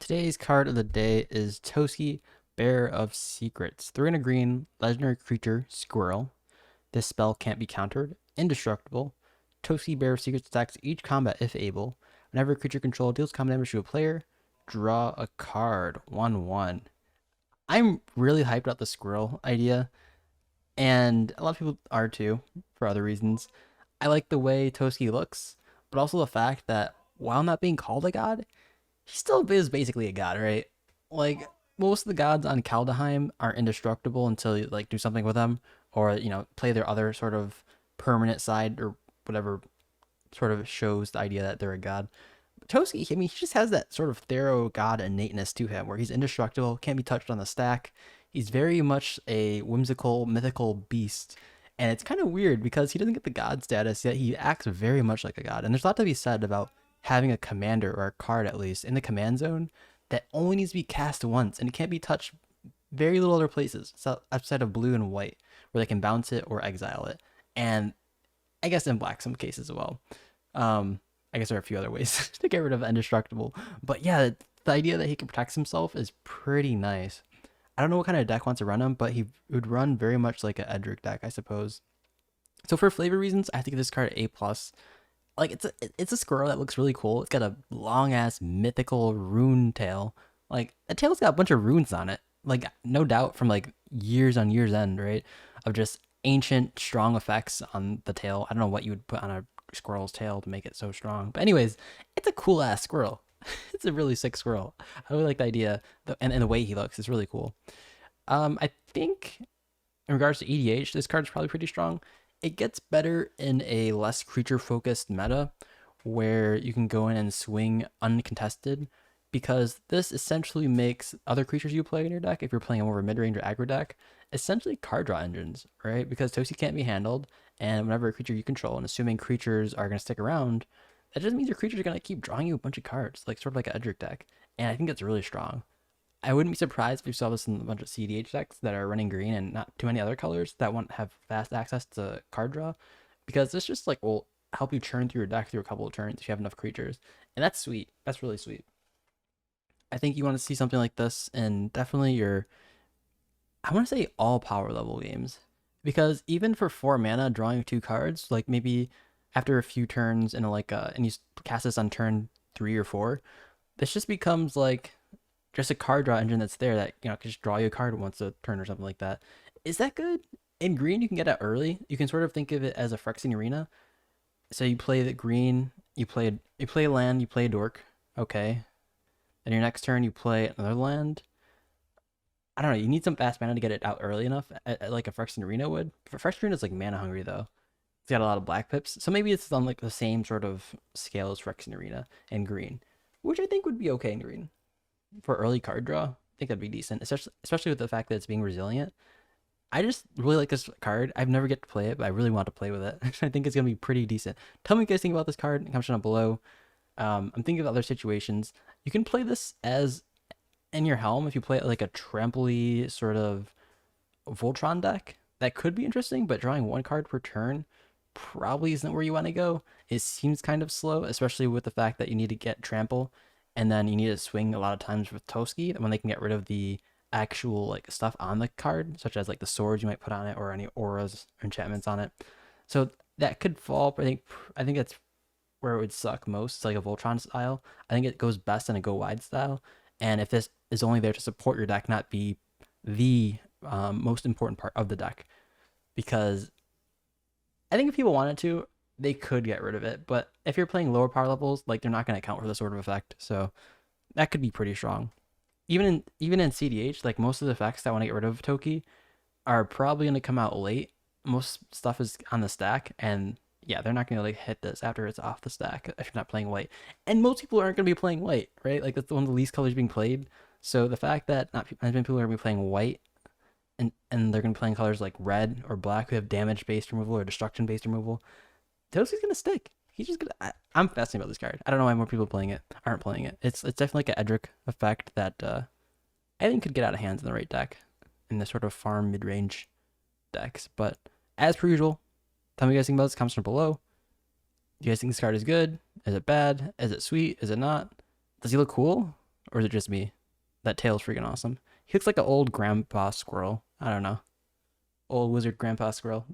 Today's card of the day is Toski, Bearer of Secrets. 3 and a green, legendary creature, squirrel. This spell can't be countered. Indestructible. Toski, Bearer of Secrets attacks each combat if able. Whenever a creature control deals combat damage to a player, draw a card. 1/1. I'm really hyped about the squirrel idea, and a lot of people are too, for other reasons. I like the way Toski looks, but also the fact that while not being called a god, he still is basically a god, right? Like most of the gods on Kaldheim are indestructible until you like do something with them, or play their other sort of permanent side or whatever sort of shows the idea that they're a god. But Toski, I mean, he just has that sort of Thero god innateness to him, where he's indestructible, can't be touched on the stack. He's very much a whimsical, mythical beast. And it's kind of weird because he doesn't get the god status, yet he acts very much like a god. And there's a lot to be said about having a commander or a card at least in the command zone that only needs to be cast once and it can't be touched very little other places outside of blue and white where they can bounce it or exile it. And I guess in black some cases as well. I guess there are a few other ways to get rid of indestructible. But yeah, the idea that he can protect himself is pretty nice. I don't know what kind of deck wants to run him, but he would run very much like an Edric deck, I suppose. So for flavor reasons, I have to give this card A plus. Like it's a squirrel that looks really cool. It's got a long ass mythical rune tail. Like the tail's got a bunch of runes on it. Like no doubt from like years on years end, right? Of just ancient strong effects on the tail. I don't know what you would put on a squirrel's tail to make it so strong. But anyways, it's a cool ass squirrel. It's a really sick squirrel. I really like the idea, and the way he looks is really cool. I think in regards to EDH, this card is probably pretty strong. It gets better in a less creature focused meta where you can go in and swing uncontested, because this essentially makes other creatures you play in your deck, if you're playing a more mid-range or aggro deck, essentially card draw engines, right? Because Tosi can't be handled, and whenever a creature you control, and assuming creatures are going to stick around, that just means your creatures are going to keep drawing you a bunch of cards, like sort of like an Edric deck. And I think it's really strong. I wouldn't be surprised if you saw this in a bunch of cedh decks that are running green and not too many other colors that won't have fast access to card draw, because this just like will help you churn through your deck through a couple of turns if you have enough creatures, and that's sweet. That's really sweet. I think you want to see something like this in definitely your, I want to say all power level games, because even for 4 mana, drawing 2 cards, like maybe after a few turns and and you cast this on turn 3 or 4, this just becomes like just a card draw engine that's there that can just draw you a card once a turn or something like that. Is that good? In green, you can get it early. You can sort of think of it as a Phyrexian arena. So you play the green, you play a land, you play a dork, okay. Then your next turn you play another land. I don't know. You need some fast mana to get it out early enough, like a Phyrexian arena would. Phyrexian arena is like mana hungry though. It's got a lot of black pips, so maybe it's on like the same sort of scale as Phyrexian arena and green, which I think would be okay in green for early card draw. I think that'd be decent, especially with the fact that it's being resilient. I just really like this card. I've never get to play it, but I really want to play with it. I think it's gonna be pretty decent. Tell me what you guys think about this card in the comments down below. I'm thinking of other situations. You can play this as in your helm if you play it like a trampoly sort of Voltron deck. That could be interesting, but drawing 1 card per turn probably isn't where you want to go. It seems kind of slow, especially with the fact that you need to get trample, and then you need to swing a lot of times with Toski when they can get rid of the actual like stuff on the card, such as like the swords you might put on it or any auras or enchantments on it. So that could fall. But I think that's where it would suck most. It's like a Voltron style. I think it goes best in a go wide style. And if this is only there to support your deck, not be the most important part of the deck, because I think if people wanted to, they could get rid of it. But if you're playing lower power levels, like they're not going to account for this sort of effect. So that could be pretty strong. Even in cedh, like most of the effects that want to get rid of Toki are probably going to come out late. Most stuff is on the stack, and yeah, they're not going to like hit this after it's off the stack if you're not playing white. And most people aren't going to be playing white, right? Like that's one of the least colors being played. So the fact that not many people are going to be playing white, and they're going to be playing colors like red or black who have damage based removal or destruction based removal, Toski's going to stick. He's just gonna. I'm fascinated about this card. I don't know why more people aren't playing it. It's definitely like an Edric effect that I think could get out of hands in the right deck, in the sort of farm mid range decks. But as per usual, tell me what you guys think about this. Comments down below. Do you guys think this card is good? Is it bad? Is it sweet? Is it not? Does he look cool? Or is it just me? That tail's freaking awesome. He looks like an old grandpa squirrel. I don't know. Old wizard grandpa squirrel.